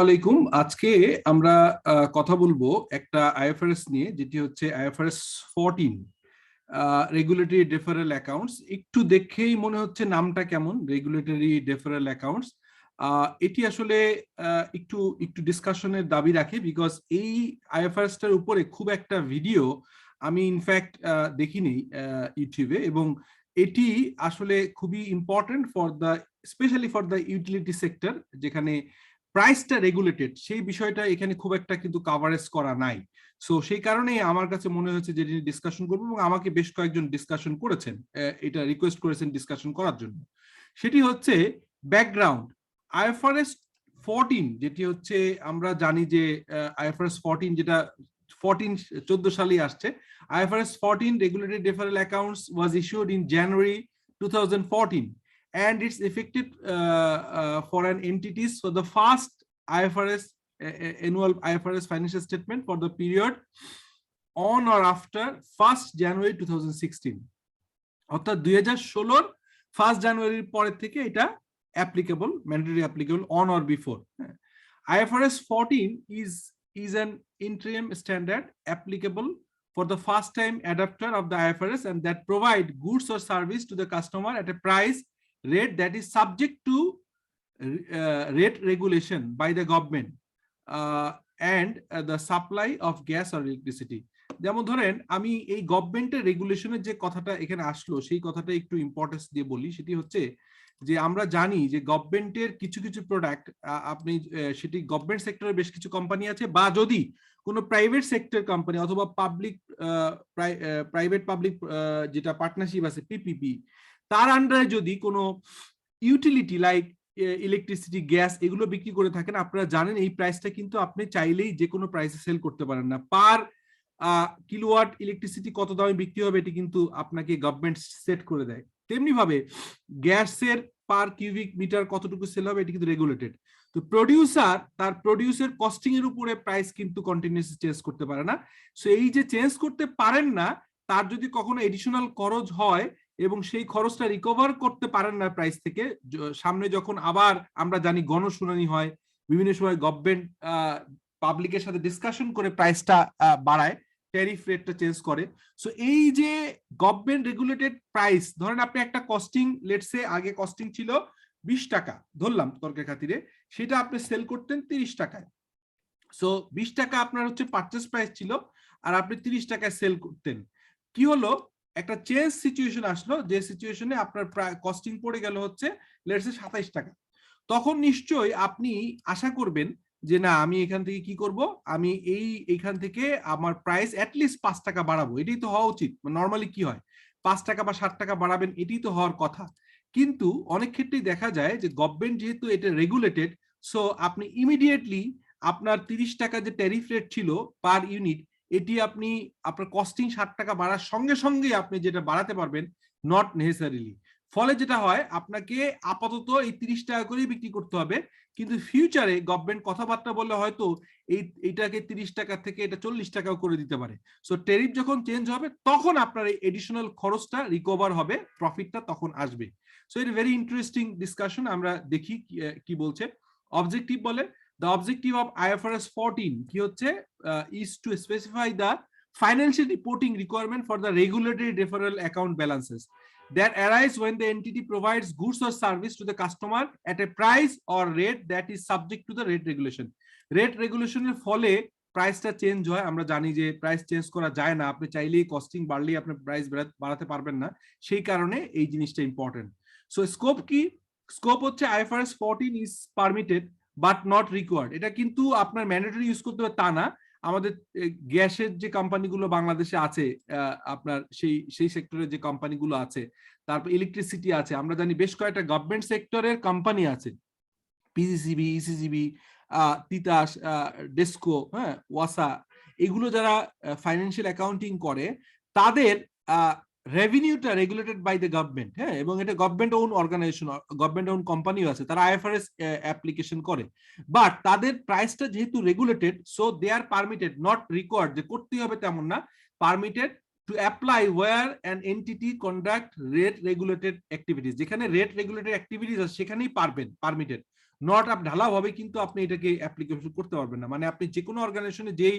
আলাইকুম। আজকে আমরা কথা বলবো একটা আইএফআরএস নিয়ে, যেটি হচ্ছে IFRS 14 রেগুলেটরি ডেফারেল অ্যাকাউন্টস। একটু দেখেই মনে হচ্ছে নামটা কেমন, রেগুলেটরি ডেফারেল অ্যাকাউন্টস। এটি আসলে একটু একটু ডিসকাশনের দাবি রাখে, বিকজ এই আইএফআরএসটার উপরে খুব একটা ভিডিও আমি ইনফ্যাক্ট দেখিনি ইউটিউবে, এবং এটি আসলে খুবই important for the specially for the utility sector, যেখানে প্রাইসটা রেগুলেটেড, সেই বিষয়টা এখানে খুব একটা কিন্তু কাভারেজ করা নাই। সো সেই কারণে আমার কাছে মনে হয়েছে যে ডিসকাশন করবো, এবং আমাকে বেশ কয়েকজন ডিসকাশন করেছেন, এটা রিকোয়েস্ট করেছেন ডিসকাশন করার জন্য। সেটি হচ্ছে ব্যাকগ্রাউন্ড আইএফআরএস 14, যেটি হচ্ছে আমরা জানি যে আইএফআরএস 14 যেটা 14 সালে আসছে। IFRS 14 regulated deferral accounts was issued in January 2014, and it's effective for an entities for the first IFRS annual IFRS financial statement for the period on or after 1st January 2016, অর্থাৎ 2016 1st জানুয়ারির পরের থেকে এটা applicable, mandatory applicable on or before. IFRS 14 is an interim standard applicable for the first time adopter of the IFRS, and that provide goods or service to the customer at a price rate that is subject to rate regulation by the government and the supply of gas or electricity. যেমন ধরেন, আমি এই গভর্নমেন্টের রেগুলেশনের যে কথাটা এখানে আসলো, সেই কথাটা একটু ইম্পর্টেন্স দিয়ে বলি। সেটি হচ্ছে যে আমরা জানি যে গভর্নমেন্টের কিছু কিছু প্রোডাক্ট, আপনি সেটি গভর্নমেন্ট সেক্টরের বেশ কিছু কোম্পানি আছে, বা যদি কোনো প্রাইভেট সেক্টর কোম্পানি অথবা পাবলিক প্রাইভেট পাবলিক যেটা পার্টনারশিপ আছে পিপিপি, তার আন্ডারে যদি কোনো ইউটিলিটি লাইক ইলেকট্রিসিটি, গ্যাস এগুলো বিক্রি করে থাকেন, আপনারা জানেন এই প্রাইসটা কিন্তু আপনি চাইলেই যে কোনো প্রাইসে সেল করতে পারেন না। পার কিলোওয়াট ইলেকট্রিসিটি কত দামে বিক্রি হবে এটি কিন্তু আপনাকে গভর্নমেন্ট সেট করে দেয়। তেমনি ভাবে গ্যাসের পার কিউবিক মিটার কতটুকু সেল হবে এটি কিন্তু রেগুলেটেড। তো প্রডিউসার তার প্রডিউসের কস্টিং এর উপরে প্রাইস কিন্তু কন্টিনিউয়াসলি চেঞ্জ করতে পারে না। সো এই যে চেঞ্জ করতে পারেন না, তার যদি কখনো এডিশনাল খরচ হয় এবং সেই খরচটা রিকভার করতে পারেন না প্রাইস থেকে, সামনে যখন আবার আমরা জানি গণশুনানি হয়, বিভিন্ন সময় গভর্নমেন্ট পাবলিকের সাথে ডিসকাশন করে প্রাইসটা বাড়ায়, ট্যারিফ রেটটা চেঞ্জ করে। সো এই যে গভর্নমেন্ট রেগুলেটেড প্রাইস, ধরেন আপনি একটা কস্টিং, লেটস সে আগে কস্টিং ছিল 20 টাকা, ধরলাম তর্কের খাতিরে, সেটা আপনি সেল করতেন 30 টাকায়। সো 20 টাকা আপনার হচ্ছে পারচেজ প্রাইস ছিল, আর আপনি 30 টাকায় সেল করতেন। কি হলো, একটা চেঞ্জ সিচুয়েশন আসলো, যে সিচুয়েশনে আপনার কস্টিং পড়ে গেল হচ্ছে লেটস সে 27 টাকা। তখন নিশ্চয়ই আপনি আশা করবেন যে না, আমি এখান থেকে কি করব, আমি এইখান থেকে আমার প্রাইস অ্যাটলিস্ট 5 টাকা বাড়াবো। এটাই তো হওয়া উচিত। নর্মালি কি হয়, 5 টাকা বা 60 টাকা বাড়াবেন, এটাই তো হওয়ার কথা। কিন্তু অনেক ক্ষেত্রেই দেখা যায় যে গভর্নমেন্ট যেহেতু এটা রেগুলেটেড, সো আপনি ইমিডিয়েটলি আপনার 30 টাকা যে ট্যারিফ রেট ছিল পার ইউনিট, এটি আপনি আপনার কস্টিং 60 টাকা বাড়ার সঙ্গে সঙ্গে আপনি যেটা বাড়াতে পারবেন, নট নেসেসারিলি। ফলে যেটা হয়, আপনাকে আপাতত এই 30 টাকা করেই বিক্রি করতে হবে, কিন্তু ফিউচারে গভর্নমেন্ট কথাবার্তা বললে হয়তো এইটাকে 30 টাকা থেকে এটা 40 টাকাও করে দিতে পারে। সো ট্যারিফ যখন চেঞ্জ হবে, তখন আপনার এই এডিশনাল খরচটা রিকভার হবে, প্রফিটটা তখন আসবে। সো এটা ভেরি ইন্টারেস্টিং ডিসকাশন। আমরা দেখি কি বলছে। অবজেক্টিভ বলে, the objective of IFRS 14 কি হচ্ছে, is to specify the financial reporting requirement for the regulatory deferral account balances that arise when the entity provides goods or service to the customer at a price or rate that is subject to the rate regulation. Rate regulation এর ফলে প্রাইসটা change হয়। আমরা জানি যে price change করা যায় না, আপনি চাইলেই কস্টিং বাড়লেই আপনি প্রাইস বাড়াতে পারবেন না, সেই কারণে এই জিনিসটা ইম্পর্টেন্ট। সো স্কোপ কি, স্কোপ হচ্ছে IFRS 14 is permitted but not required. এটা কিন্তু আপনার ম্যান্ডেটরি ইউজ করতে হবে তা না। আমাদের গ্যাসের যে কোম্পানিগুলো বাংলাদেশে আছে, আপনার সেই সেক্টরের যে কোম্পানিগুলো আছে, তারপর ইলেকট্রিসিটি আছে, আমরা জানি বেশ কয়েকটা গভর্নমেন্ট সেক্টরের কোম্পানি আছে, পিজিসিবি, ইসিজিবি, তিতাস, ডেস্কো, হ্যাঁ, ওয়াসা, এগুলো যারা ফাইন্যান্সিয়াল অ্যাকাউন্টিং করে, তাদের রেভিনিউটা রেগুলেটেড বাই দ্য গভর্নমেন্ট। হ্যাঁ, এবং এটা government own organization, government own কোম্পানিও আছে, তারা আইএফআরএস অ্যাপ্লিকেশন করে। বাট তাদের প্রাইসটা যেহেতু regulated, so they are permitted, not required যে করতেই হবে তেমন না, permitted to apply where an entity conduct rate regulated activities, যেখানে রেট রেগুলেটেড অ্যাক্টিভিটিস আছে সেখানেই পারবেন, পারমিটেড। নট আপ ঢালাওভাবে কিন্তু আপনি এটাকে অ্যাপ্লিকেশন করতে পারবেন না। মানে আপনি যে কোনো অর্গানাইজেশনে যেই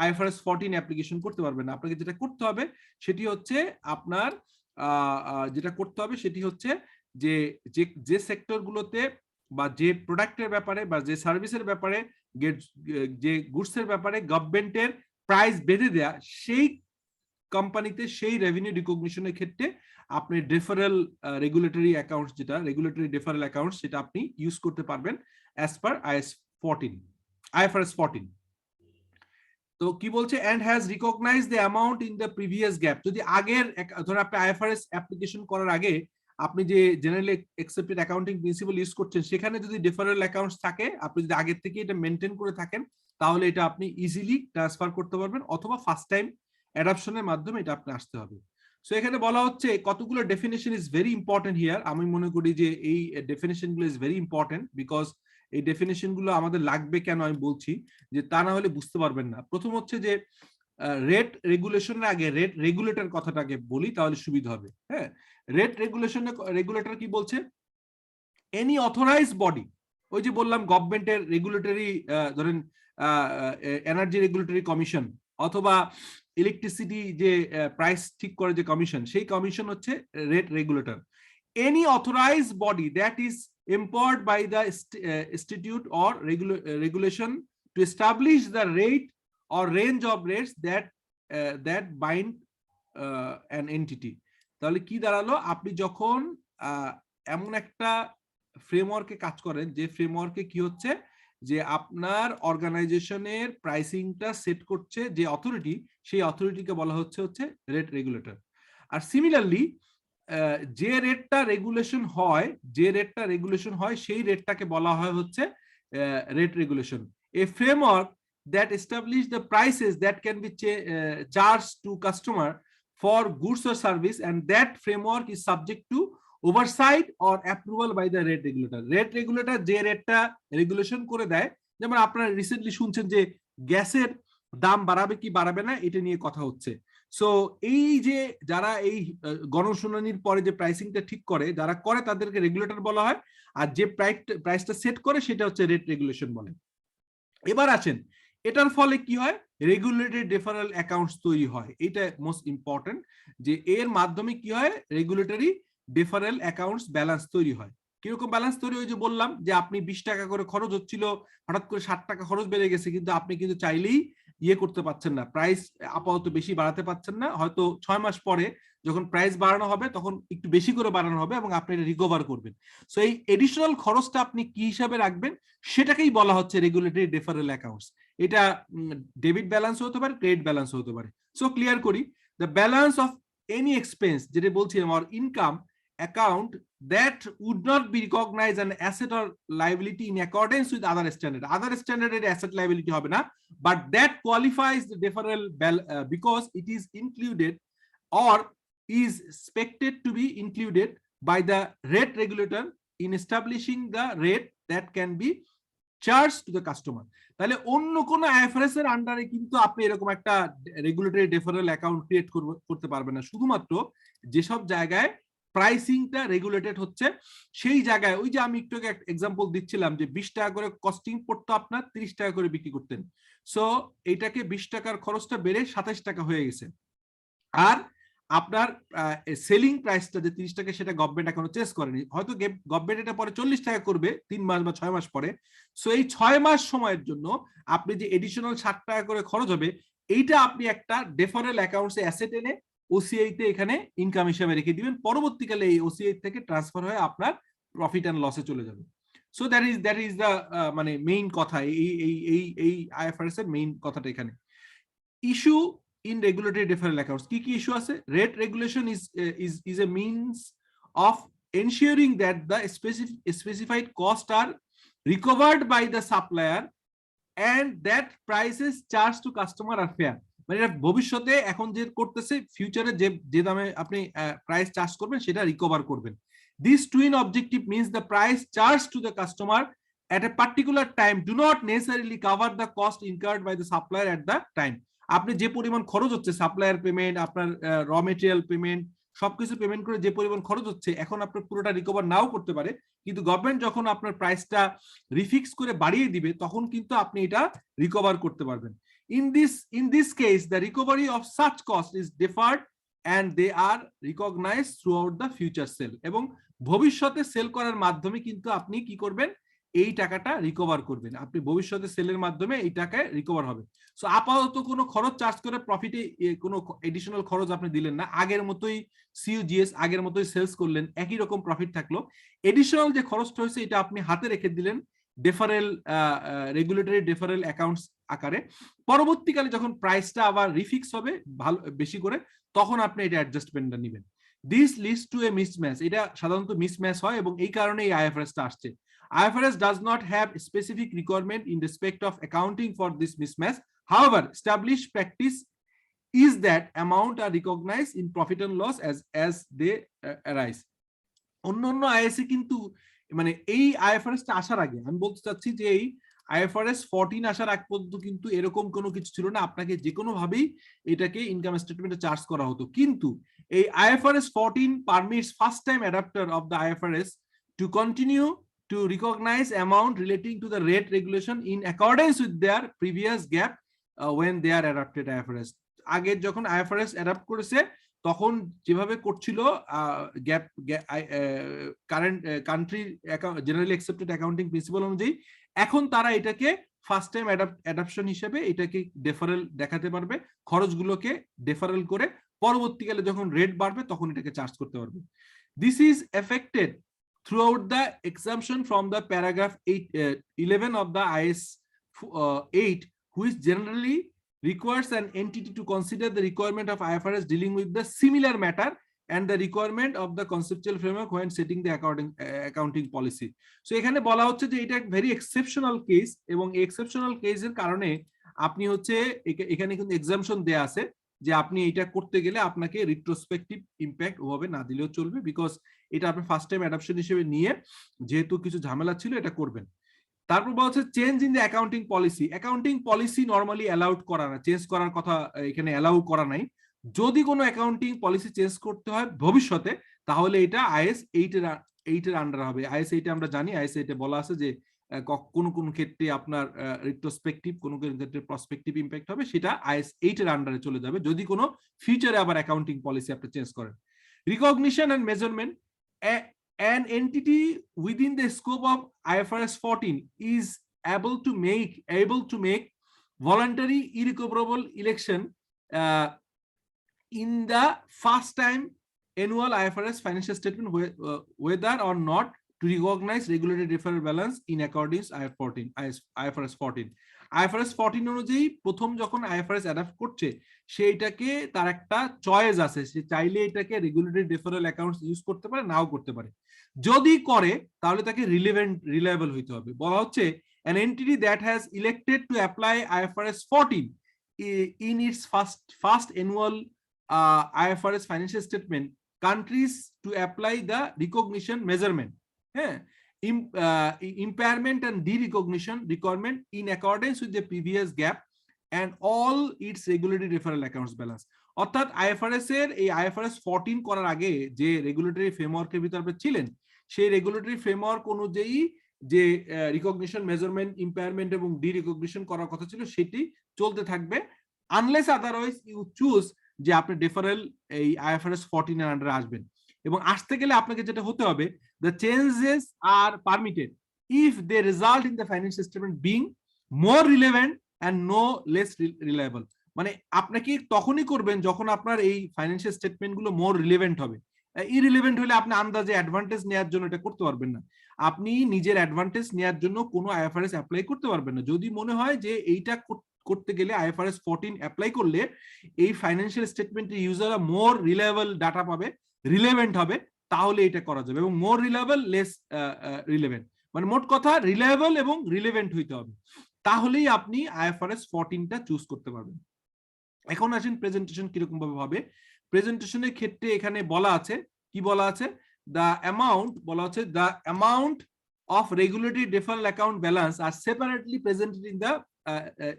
IFRS 14 অ্যাপ্লিকেশন করতে পারবেন না। আপনাকে যেটা করতে হবে সেটি হচ্ছে আপনার যেটা করতে হবে সেটি হচ্ছে যে যে সেক্টরগুলোতে বা যে প্রোডাক্টের ব্যাপারে বা যে সার্ভিসের ব্যাপারে যে গুডসের ব্যাপারে গভর্নমেন্টের প্রাইস বেঁধে দেয়া, সেই কোম্পানিতে সেই রেভিনিউ রিকগনিশনের ক্ষেত্রে আপনি ডেফারেল রেগুলেটরি অ্যাকাউন্টস, যেটা রেগুলেটরি ডেফারেল অ্যাকাউন্টস, সেটা আপনি ইউজ করতে পারবেন অ্যাজ পার IFRS 14। তো কি বলছে, and has recognise the amount in the previous gap. যদি আগের ধরুন আপনি IFRS অ্যাপ্লিকেশন করার আগে আপনি যে generally accepted accounting principal use করছেন, সেখানে যদি ডেফারেল অ্যাকাউন্টস থাকে, আপনি যদি আগের থেকে এটা মেনটেন করে থাকেন, তাহলে এটা আপনি ইজিলি ট্রান্সফার করতে পারবেন, অথবা ফার্স্ট টাইম অ্যাডাপশনের মাধ্যমে এটা আপনি আসতে হবে। সো এখানে বলা হচ্ছে কতগুলো definition is very important here. আমি মনে করি যে এই ডেফিনেশন গুলো ইজ ভেরি ইম্পর্টেন্ট, বিকজ এই ডেফিনেশন গুলো আমাদের লাগবে কেন আমি বলছি, যে তা না হলে বুঝতে পারবেন না। প্রথম হচ্ছে যে রেট রেগুলেশনের আগে রেট রেগুলেটর কথাটাকে বলি, তাহলে সুবিধা হবে। হ্যাঁ, রেট রেগুলেটর কি বলছে, এনি অথরাইজ বডি, ওই যে বললাম গভর্নমেন্টের রেগুলেটরি, ধরেন এনার্জি রেগুলেটরি কমিশন, অথবা ইলেকট্রিসিটি যে প্রাইস ঠিক করে যে কমিশন, সেই কমিশন হচ্ছে rate regulator. Any authorise body that is empowered by the statute or regulation to establish the rate or range of rates that bind an entity। তাহলে কি দাঁড়ালো, আপনি যখন এমন একটা ফ্রেমওয়ার্কে কাজ করেন, যে ফ্রেমওয়ার্কে কি হচ্ছে, যে আপনার অর্গানাইজেশনের প্রাইসিংটা সেট করছে যে অথরিটি, সেই অথরিটিকে বলা হচ্ছে রেট রেগুলেটর। আর সিমিলারলি যে রেটটা রেগুলেশন হয় সেই রেটটাকে বলা হয় হচ্ছে rate regulation. A framework that establish the prices that can be charged to customer for goods or service, and that framework is subject to oversight or approval by the rate regulator। Rate regulator যে রেটটা regulation করে দেয়, যেমন আপনারা recently শুনছেন যে গ্যাসের দাম বাড়াবে কি বাড়াবে না, এটা নিয়ে কথা হচ্ছে। সো এই যে যারা এই গণশুনানির পরে যে প্রাইসিংটা ঠিক করে, যারা করে তাদেরকে রেগুলেটর বলা হয়, আর যে প্রাইসটা সেট করে সেটা হচ্ছে রেট রেগুলেশন বলে। এবার আসেন, এটার ফলে কি হয়, রেগুলেটরি ডেফারেল অ্যাকাউন্টস তৈরি হয়। এটা মোস্ট ইম্পর্টেন্ট, যে এর মাধ্যমে কি হয়, রেগুলেটরি ডেফারেল অ্যাকাউন্টস ব্যালেন্স তৈরি হয়। কিরকম ব্যালেন্স তৈরি হয়, যে বললাম যে আপনি 20 টাকা করে খরচ হচ্ছিল, হঠাৎ করে 60 টাকা খরচ বেড়ে গেছে, কিন্তু আপনি কিন্তু চাইলেই ইয়ে করতে পারছেন না, প্রাইস আপাতত বেশি বাড়াতে পারছেন না। হয়তো 6 মাস পরে যখন প্রাইস বাড়ানো হবে, তখন একটু বেশি করে বাড়ানো হবে এবং আপনি এটা রিকভার করবেন। সো এই এডিশনাল খরচটা আপনি কি হিসাবে রাখবেন, সেটাকেই বলা হচ্ছে রেগুলেটরি ডেফারেল অ্যাকাউন্টস। এটা ডেবিট ব্যালেন্স হতে পারে, ক্রেডিট ব্যালেন্স হতে পারে। সো ক্লিয়ার করি, the balance of any expense, যেটা বলছি আমার income account, that would not be recognized an asset or liability in accordance with other standard। other standard এর asset liability হবে না, but that qualifies the deferral because it is included or is expected to be included by the rate regulator in establishing the rate that can be charged to the customer। তাহলে অন্য কোন IFRS এর আন্ডারে কিন্তু আপনি এরকম একটা regulatory deferral account create করতে পারবেন না। শুধুমাত্র যেসব জায়গায় প্রাইসিংটা রেগুলেটেড হচ্ছে, সেই জায়গায়, ওই যে আমি একটু এক্সাম্পল দিচ্ছিলাম যে 20 টাকা করে কস্টিং পড়তো, আপনার 30 টাকা করে বিক্রি করতেন। সো এটাকে 20 টাকার খরচটা বেড়ে 27 টাকা হয়ে গেছে। আর আপনার সেলিং প্রাইসটা যে 30 টাকা, সেটা গভর্নমেন্ট এখনো চেঞ্জ করেনি, হয়তো গভর্নমেন্ট এটা পরে 40 টাকা করবে 3 মাস বা 6 মাস পরে। সো এই 6 মাস সময়ের জন্য আপনি যে এডিশনাল 60 টাকা করে খরচ হবে, এইটা আপনি একটা ডেফারেল অ্যাকাউন্টসে অ্যাসেট এনে ওসিআই তে এখানে ইনকাম হিসেবে রেখে দিবেন। পরবর্তীকালে এই ওসিআই থেকে ট্রান্সফার হয়ে আপনার প্রফিট এন্ড লসে চলে যাবে। সো দ্যাট ইজ দ্য মানে মেইন কথা, এই IFRS এর মেইন কথাটা এখানে। Issue in regulatory deferral accounts, কি ইস্যু আছে, rate regulation is a means of ensuring that the specified costs are recovered by the supplier and that prices charged to customer are fair। মানে ভবিষ্যতে এখন যে করতেছে, ফিউচারে যে দামে আপনি প্রাইস চার্জ করবেন সেটা রিকভার করবেন। This twin objective means the price charged to the customer at a particular time do not necessarily cover the cost incurred by the supplier at the time। আপনি যে পরিমাণ খরচ হচ্ছে, সাপ্লায়ার পেমেন্ট, আপনার র মেটেরিয়াল পেমেন্ট, সবকিছু payment করে যে পরিমাণ খরচ হচ্ছে এখন আপনার পুরোটা রিকভার নাও করতে পারে, কিন্তু গভর্নমেন্ট যখন আপনার প্রাইসটা রিফিক্স করে বাড়িয়ে দিবে তখন কিন্তু আপনি এটা রিকভার করতে পারবেন। In this case the recovery of such cost is deferred and they are recognized throughout the future sale, এবং ভবিষ্যতে সেল করার মাধ্যমে কিন্তু আপনি কি করবেন, এই টাকাটা রিকভার করবেন, আপনি ভবিষ্যতে সেলের মাধ্যমে এই টাকায় রিকভার হবে। সো আপাতত কোনো খরচ চার্জ করে প্রফিটে কোনো এডিশনাল খরচ আপনি দিলেন না, আগের মতোই সিইউজিএস আগের মতোই সেলস করলেন, একই রকম প্রফিট থাকলো। এডিশনাল যে খরচটা হয়েছে এটা আপনি হাতে রেখে দিলেন ডেফারেল, রেগুলেটরি ডেফারেল অ্যাকাউন্টস আকারে। পরবর্তীকালে যখন প্রাইসটা আবার রিফিক্স হবে ভালো বেশি করে তখন আপনি এটা অ্যাডজাস্টমেন্টটা নেবেন। This leads to A mismatch, এটা সাধারণত মিসম্যাচ হয় এবং এই কারণে এই আইএফআরএসটা আসছে। IFRS does not have specific requirement in respect of accounting for this mismatch. However, established practice is that amount are recognized in profit and loss as they arise. অন্যান্য ISA কিন্তু মানে এই আইএফআরএসটা আসার আগে আমি বলতে চাচ্ছি যে এই IFRS 14 আসার আগ পর্যন্ত কিন্তু এরকম কোনো কিছু ছিল না, আপনাকে যে কোনো ভাবেই এটাকে ইনকাম স্টেটমেন্টে চার্জ করা হতো। কিন্তু এই IFRS 14 permits first time adopter of the IFRS to continue to recognize amount relating to the rate regulation in accordance with their previous gap when they are adopted IFRS। আগে যখন IFRS adapt করেছে তখন যেভাবে করছিল gap current country generally accepted accounting principal অনুযায়ী, এখন তারা এটাকে ফার্স্ট টাইম অ্যাডাপশন হিসেবে এটাকে ডেফারেল দেখাতে পারবে, খরচগুলোকে ডেফারেল করে পরবর্তীকালে যখন রেট বাড়বে তখন এটাকে চার্জ করতে পারবে। This is affected throughout the exemption from the paragraph 11 of the IS 8, which generally requires an entity to consider the requirement of IFRS dealing with the similar matter and the requirement of the conceptual framework when setting the accounting policy. So এখানে বলা হচ্ছে যে এটা very exceptional case এবং exceptional কেসের কারণে আপনি হচ্ছে এখানে কিন্তু এক্সাম্পশন দেয়া আছে যে আপনি এটা করতে গেলে আপনাকে রিট্রোস্পেক্টিভ ইম্প্যাক্ট ওভাবে না দিলেও চলবে, বিকজ এটা আপনি ফার্স্ট টাইম অ্যাডাপশন হিসেবে নিয়ে যেহেতু কিছু ঝামেলা ছিল এটা করবেন। তারপর বলা হচ্ছে change in the accounting policy. Accounting policy normally allowed করা না, চেঞ্জ করার কথা এখানে অ্যালাউ করা নাই। যদি কোনো অ্যাকাউন্টিং পলিসি চেঞ্জ করতে হয় ভবিষ্যতে তাহলে এটা IS 8 এর আন্ডার হবে। IS 8 আমরা জানি, IS 8 এ বলা আছে যে কোন কোন ক্ষেত্রে আপনার রিট্রোস্পেক্টিভ, কোন কোন ক্ষেত্রে প্রসপেক্টিভ ইম্প্যাক্ট হবে, সেটা IS 8 এর আন্ডারে চলে যাবে যদি কোনো ফিউচারে আবার অ্যাকাউন্টিং পলিসি আপনি চেঞ্জ করেন। Recognition and measurement. An entity within the scope of IFRS 14 is able to make voluntary irrecoverable election in the first time annual IFRS financial statement whether or not to recognize regulated deferral balance in accordance IFRS 14. IFRS 14 অনুযায়ী প্রথম যখন IFRS adapt করছে সেইটাকে তার একটা choice আছে, সে চাইলে এটাকে রেগুলেটরি ডেফারেল অ্যাকাউন্টস ইউজ করতে পারে, নাও করতে পারে। যদি করে তাহলে তাকে রিলায়েবল হইতে হবে। বলা হচ্ছে an entity that has elected to apply IFRS 14 in its first annual IFRS financial statement countries to apply the recognition measurement, impairment and derecognition requirement in accordance with the previous gap and all its regulatory deferral accounts balance। অর্থাৎ IFRS এর এই IFRS 14 করার আগে যে regulatory ফ্রেমওয়ার্কের ভিতরে আপনি ছিলেন সেই রেগুলেটরি ফ্রেমওয়ার্ক অনুযায়ী যে রিকগনিশন, মেজারমেন্ট, ইম্পায়ারমেন্ট এবং ডিরিকগনিশন করার কথা ছিল সেটি চলতে থাকবে, আনলেস আদারওয়াইজ ইউ চুজ যে আপনি ডেফারেল এই IFRS 14 এর আন্ডারে আসবেন। এবং আসতে গেলে আপনাকে যেটা হতে হবে, the changes are permitted if they result in the financial statement being more relevant and no less reliable। মানে আপনাকে তখনই করবেন যখন আপনার এই ফাইন্যান্সিয়াল স্টেটমেন্ট গুলো মোর রিলেভেন্ট হবে। ইরিলেভেন্ট হলে আপনি আন্দাজে অ্যাডভান্টেজ নেওয়ার জন্য এটা করতে পারবেন না, আপনি নিজের অ্যাডভান্টেজ নেওয়ার জন্য কোনো IFRS অ্যাপ্লাই করতে পারবেন না। যদি মনে হয় যে এইটা করতে গেলে IFRS 14 অ্যাপ্লাই করলে এই ফাইন্যান্সিয়াল স্টেটমেন্টের ইউজাররা মোর রিলায়েবল ডাটা পাবে, রিলেভেন্ট হবে, তাহলে এটা করা যাবে। এবং মোর রিলায়েবল, লেস রিলেভেন্ট, মানে মোট কথা রিলায়েবল এবং রিলেভেন্ট হইতে হবে, তাহলেই আপনি IFRS 14টা চুজ করতে পারবেন। এখন আসেন প্রেজেন্টেশন কিরকম ভাবে হবে। প্রেজেন্টেশনের ক্ষেত্রে এখানে বলা আছে, কি বলা আছে, the amount, বলা আছে the amount of regulatory deferral account balance are separately presented in the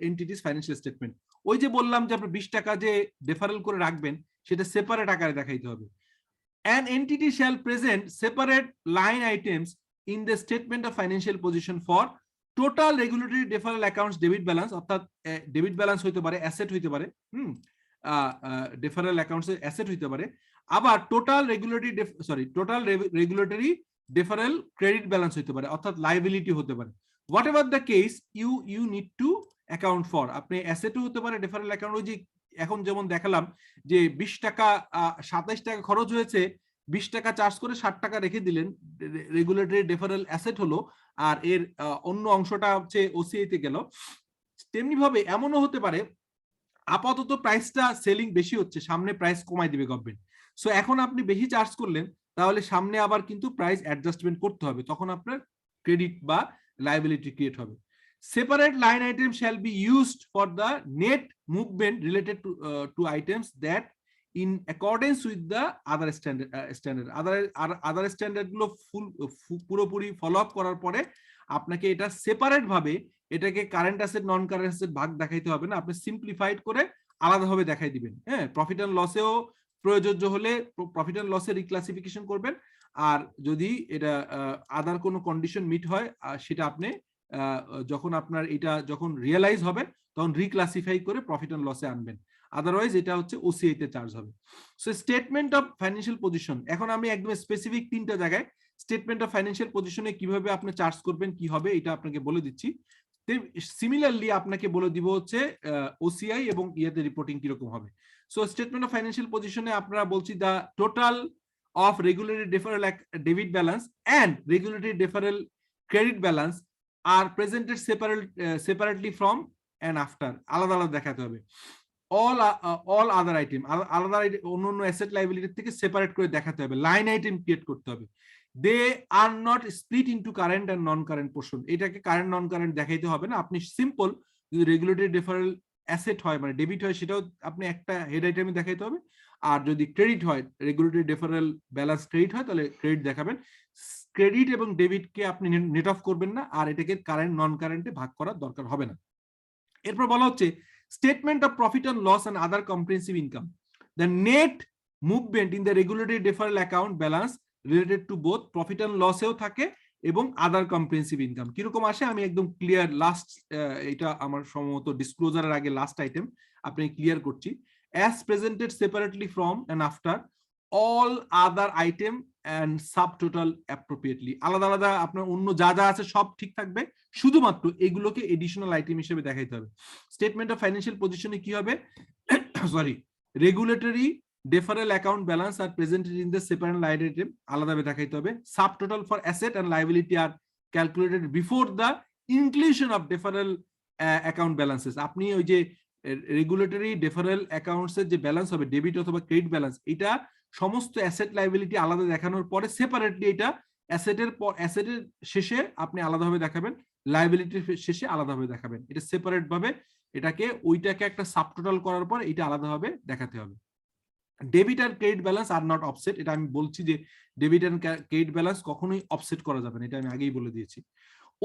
entity's financial statement। ওই যে বললাম যে আপনি 20 টাকা যে ডেফারেল করে রাখবেন সেটা সেপারেট আকারে দেখাইতে হবে। an entity shall present separate line items in the statement of financial position for total regulatory deferral accounts debit balance, অর্থাৎ ডেবিট ব্যালেন্স হইতে পারে, অ্যাসেট হইতে পারে, ডেফারেল অ্যাকাউন্টস এর অ্যাসেট হইতে পারে, আবার total regulatory deferral credit balance হইতে পারে, অর্থাৎ লাইবিলিটি হতে পারে। Whatever the case you need to account for. আপনি অ্যাসেটও হতে পারে, ডেফারেল অ্যাকাউন্ট, ওই যে এখন যেমন দেখালাম যে 20 টাকা 27 টাকা খরচ হয়েছে, 20 টাকা চার্জ করে 60 টাকা রেখে দিলেন, রেগুলেটরি ডেফারেল অ্যাসেট হলো, আর এর অন্য অংশটা হচ্ছে ওসিআই তে গেল। তেমনি ভাবে এমনও হতে পারে আপাতত প্রাইসটা সেলিং বেশি হচ্ছে, সামনে প্রাইস কমাই দিবে গভর্নমেন্ট, সো এখন আপনি বেশি চার্জ করলেন, তাহলে সামনে আবার কিন্তু প্রাইস অ্যাডজাস্টমেন্ট করতে হবে, তখন আপনার ক্রেডিট বা লায়াবিলিটি ক্রিয়েট হবে। Separate line item shall be used for the net movement related to items that in accordance with the other standard. Other standard গুলো পুরোপুরি ফলো আপ করার পরে আপনাকে এটা সেপারেট ভাবে, এটাকে কারেন্ট অ্যাসেট নন কারেন্ট অ্যাসেট ভাগ দেখাইতে হবে না, আপনি সিম্পলিফাইড করে আলাদাভাবে দেখাই দিবেন। হ্যাঁ, প্রফিট এন্ড লসেও প্রযোজ্য হলে প্রফিট এন্ড লসে রিক্লাসিফিকেশন করবেন, আর যদি এটা আদার কোনো কন্ডিশন মিট হয় সেটা আপনি যখন আপনার এটা যখন রিয়েলাইজ হবে তখন রিক্লাসিফাই করে প্রফিট এন্ড লসে আনবেন, আদারওয়াইজ এটা হচ্ছে ওসিআই তে চার্জ হবে। So statement of financial position, এখন আমি একদম স্পেসিফিক 3টা জায়গায় স্টেটমেন্ট অফ ফাইন্যান্সিয়াল পজিশনে কিভাবে আপনি চার্জ করবেন, কি হবে, এটা আপনাকে বলে দিচ্ছি। সিমিলারলি আপনাকে বলে দিব হচ্ছে ওসিআই এবং ইয়াতে রিপোর্টিং কিরকম হবে। সো স্টেটমেন্ট অফ ফাইন্যান্সিয়াল পজিশনে আপনারা বলছি the total of regulatory deferral debit balance and regulatory deferral credit balance are presented separately from and after, আলাদা আলাদা দেখাতে হবে। অল আদার আইটেম, আলাদা অন্য অ্যাসেট লাইবিলিটি থেকে সেপারেট করে দেখাতে হবে, লাইন আইটেম ক্রিয়েট করতে হবে। They are not split into current and non current portion, এটাকে কারেন্ট নন কারেন্ট দেখাইতে হবে না, আপনি সিম্পল যদি রেগুলেটরি ডেফারেল অ্যাসেট হয় মানে ডেবিট হয় সেটাও আপনি একটা হেড আইটেমে দেখাইতে হবে, আর যদি ক্রেডিট হয় রেগুলেটরি ডেফারেল ব্যালেন্স ক্রেডিট হয় তাহলে ক্রেডিট দেখাবেন। ক্রেডিট এবং ডেবিটকে আপনি নেট অফ করবেন না, আর এটাকে কারেন্ট নন কারেন্টে ভাগ করার দরকার হবে না। এরপর বলা হচ্ছে statement of profit and loss and other comprehensive income, the net movement in the regulatory deferral account balance related to both profit and লসেও থাকে এবং আদার কম্প্রিহেনসিভ ইনকাম কিরকম আসে আমি একদম ক্লিয়ার লাস্ট, এটা আমার সম্ভবত ডিসক্লোজারের আগে লাস্ট আইটেম আপনি ক্লিয়ার করছি। As presented separately from and after all other item and subtotal appropriately, আলাদা আলাদা আপনার অন্য যা যা আছে সব ঠিক থাকবে, শুধুমাত্র এগুলোকে এডিশনাল আইটেম হিসেবে দেখাইতে হবে। স্টেটমেন্ট অফ ফাইন্যান্সিয়াল পজিশনে কি হবে, sorry, regulatory deferral account balance are presented in the separate line item, আলাদাভাবে দেখাইতে হবে। Subtotal for asset and liability are calculated before the inclusion of deferral account balances, আপনি ওই যে রেগুলেটরি ডেফারেল অ্যাকাউন্টস এর যে ব্যালেন্স হবে debit অথবা ক্রেডিট ব্যালেন্স, এটা সমস্ত অ্যাসেট লায়াবিলিটি আলাদা দেখানোর পরে সেপারেটলি এটা অ্যাসেটের শেষে আপনি আলাদাভাবে দেখাবেন, লায়াবিলিটির শেষে আলাদাভাবে দেখাবেন, এটা সেপারেট ভাবে এটাকে ওইটাকে একটা সাব টোটাল করার পর এটা আলাদাভাবে দেখাতে হবে। ডেবিট আর ক্রেডিট ব্যালেন্স আর নট অফসেট, এটা আমি বলছি যে ডেবিট এন্ড ক্রেডিট ব্যালেন্স কখনোই অফসেট করা যাবে না, এটা আমি আগেই বলে দিয়েছি।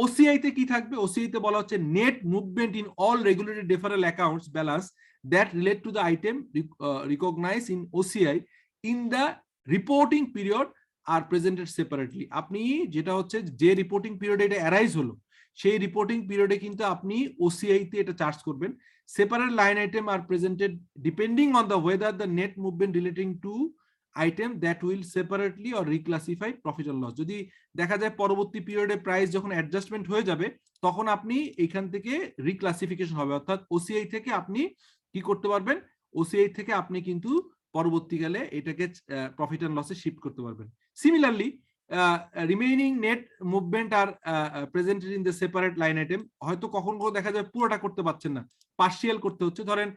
ওসিআই তে কি থাকবে, ওসিআই তে বলা হচ্ছে net movement in all regulatory deferral accounts balance that relate to the item recognize in OCI in the reporting period are presented separately, আপনি যেটা হচ্ছে যে রিপোর্টিং পিরিয়ডে এটা অ্যারাইজ হলো সেই রিপোর্টিং পিরিয়ডে কিন্তু আপনি ওসিআই তে এটা চার্জ করবেন। Separate line item are presented depending on the whether the net movement relating to item that will separately or reclassify profit and loss, যদি দেখা যায় পরবর্তী পিরিয়ডে প্রাইস যখন অ্যাডজাস্টমেন্ট হয়ে যাবে তখন আপনি এখান থেকে রিক্লাসিফিকেশন হবে, অর্থাৎ ওসিআই থেকে আপনি কি করতে পারবেন, ওসিআই থেকে আপনি কিন্তু পরবর্তীকালে এটাকে প্রফিট এন্ড লসে শিফট করতে পারবেন। Similarly remaining net movement R presented in the separate line item, হয়তো কখন দেখা যায় পুরোটা করতে পারছেন না, পার্শিয়াল করতে হচ্ছে, ধরেন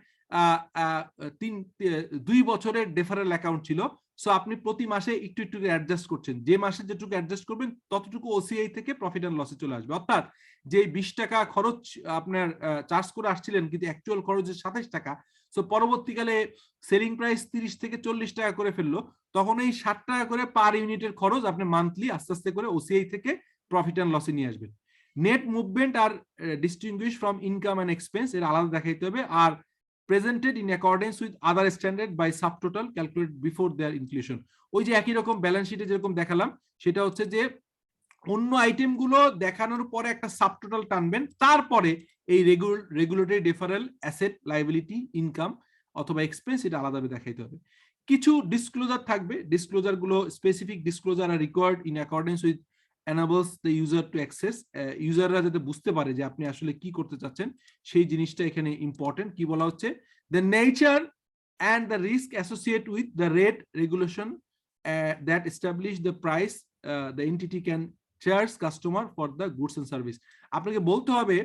2 বছরের ডেফারেল অ্যাকাউন্ট ছিল, সো আপনি প্রতি মাসে একটু একটু অ্যাডজাস্ট করছেন, যে মাসে যেটুকু অ্যাডজাস্ট করবেন ততটুকু ওসিআই থেকে প্রফিট এন্ড লসে চলে আসবে, অর্থাৎ যে 20 টাকা খরচ আপনার চার্জ করে আসছিলেন কিন্তু অ্যাকচুয়াল খরচ 27 টাকা, সো পরবর্তীকালে সেলিং প্রাইস 30 থেকে 40 টাকা করে ফেললো, তখন এই 60 টাকা করে পার ইউনিটের খরচ আপনি মান্থলি আস্তে আস্তে করে ওসিআই থেকে প্রফিট এন্ড লসে নিয়ে আসবেন। নেট মুভমেন্ট আর distinguish from income and expense, এর আলাদা দেখাইতে হবে, আর presented in accordance with other standard by subtotal calculated before their inclusion. ওই যে একই রকম ব্যালেন্স শিটে যেরকম দেখালাম সেটা হচ্ছে যে অন্য আইটেমগুলো দেখানোর পরে একটা সাবটোটাল টানবেন, তারপরে এই রেগুলেটরি ডিফারেল অ্যাসেট লায়াবিলিটি ইনকাম অথবা এক্সপেন্স এটা আলাদাভাবে দেখাইতে হবে। কিছু ডিসক্লোজার থাকবে, ডিসক্লোজার গুলো specific disclosure R required in accordance with enables the user to access, ইউজাররা যাতে বুঝতে পারে যে আপনি আসলে কি করতে চাচ্ছেন সেই জিনিসটা এখানে ইম্পর্টেন্ট। কি বলা হচ্ছে, the nature and the risk associated with the rate regulation that establish the price the entity can charge customer for the goods and service. আপনাকে বলতে হবে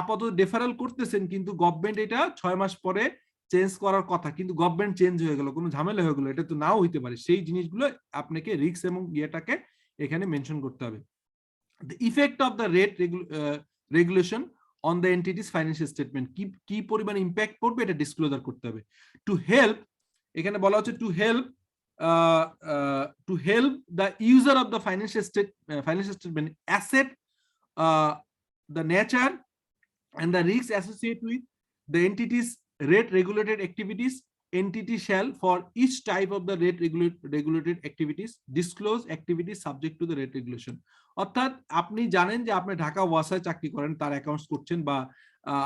আপাতত ডেফারেল করতেছেন কিন্তু গভর্নমেন্ট এটা 6 মাস পরে চেঞ্জ করার কথা, কিন্তু গভর্নমেন্ট চেঞ্জ হয়ে গেল, কোনো ঝামেলা হয়ে গেল, এটা তো নাও হইতে পারে। সেই জিনিসগুলো আপনাকে রিস্ক এবং ইয়েটাকে এখানে মেনশন করতে হবে। The effect of the rate regulation on the entity's financial statement, কি পরিমাণ ইম্প্যাক্ট পড়বে এটা ডিসক্লোজার করতে হবে। টু হেল্প, এখানে বলা হচ্ছে to help the user of the financial statement asset the nature and the risks associated with the entity's rate regulated activities, entity shall for each type of the rate regulated activities disclose activities subject to the rate regulation. অর্থাৎ আপনি জানেন যে আপনি ঢাকা ওয়াসায় চাকরি করেন, তার accounts করছেন, বা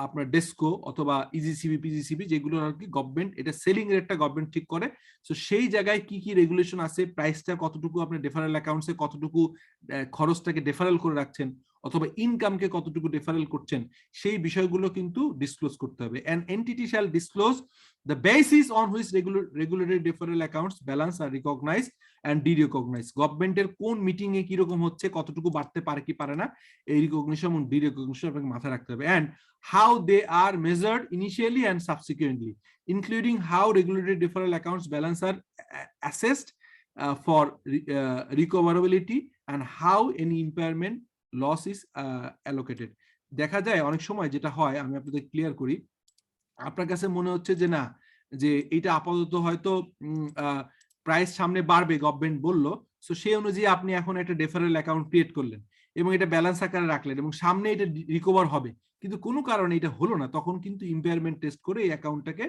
আপনার ডেস্কো অথবা ইজিসিবি পিজিসিবি যেগুলো আর কি গভর্নমেন্ট এটা সেলিং রেটটা গভর্নমেন্ট ঠিক করে। সো সেই জায়গায় কি কি রেগুলেশন আছে, প্রাইসটা কতটুকু আপনি ডেফারেল অ্যাকাউন্টসে কতটুকু খরচটাকে ডেফারেল করে রাখছেন অথবা ইনকামকে কতটুকু ডেফারেল করছেন, সেই বিষয়গুলো কিন্তু ডিসক্লোজ করতে হবে। And entity shall disclose the basis on which regulatory deferral accounts balance are recognized and de-recognized. গভর্নমেন্টের কোন মিটিং এ কি রকম হচ্ছে, কতটুকু বাড়তে পারে কি পারে না, এই রিকগনিশন এবং ডি-রিকগনিশন আপনাকে মাথায় রাখতে হবে। and how they are measured initially and subsequently, including how regulatory deferral accounts balance are assessed for recoverability and how any impairment loss is allocated. দেখা যায় অনেক সময় যেটা হয়, আমি আপনাদের ক্লিয়ার করি, আপনার কাছে মনে হচ্ছে যে না, যে এটা আপাতত হয়তো প্রাইস সামনে বাড়বে গভর্নমেন্ট বললো, সো সেই অনুযায়ী আপনি এখন একটা ডেফারেল অ্যাকাউন্ট ক্রিয়েট করলেন এবং এটা ব্যালেন্স আকারে রাখলেন এবং সামনে এটা রিকভার হবে, কিন্তু কোনো কারণে এটা হলো না, তখন কিন্তু ইম্পেয়ারমেন্ট টেস্ট করে এই অ্যাকাউন্টটাকে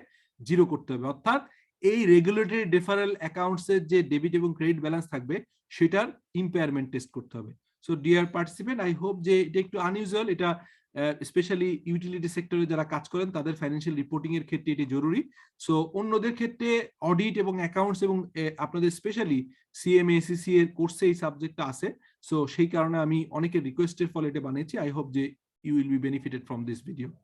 জিরো করতে হবে। অর্থাৎ এই রেগুলেটরি ডেফারেল অ্যাকাউন্টসের যে ডেবিট এবং ক্রেডিট ব্যালেন্স থাকবে সেটার ইম্পেয়ারমেন্ট টেস্ট করতে হবে। So dear participant, I hope যে এটা একটু আনইউজুয়াল, এটা স্পেশালি ইউটিলিটি সেক্টরে যারা কাজ করেন তাদের ফাইন্যান্সিয়াল রিপোর্টিং এর ক্ষেত্রে এটি জরুরি। সো অন্যদের ক্ষেত্রে অডিট এবং অ্যাকাউন্টস এবং আপনাদের স্পেশালি সিএমএ এসিসি এর কোর্সে এই সাবজেক্টটা আছে, সো সেই কারণে আমি অনেকের রিকোয়েস্টের ফলে এটা বানিয়েছি। আই হোপ যে you will be benefited from this video.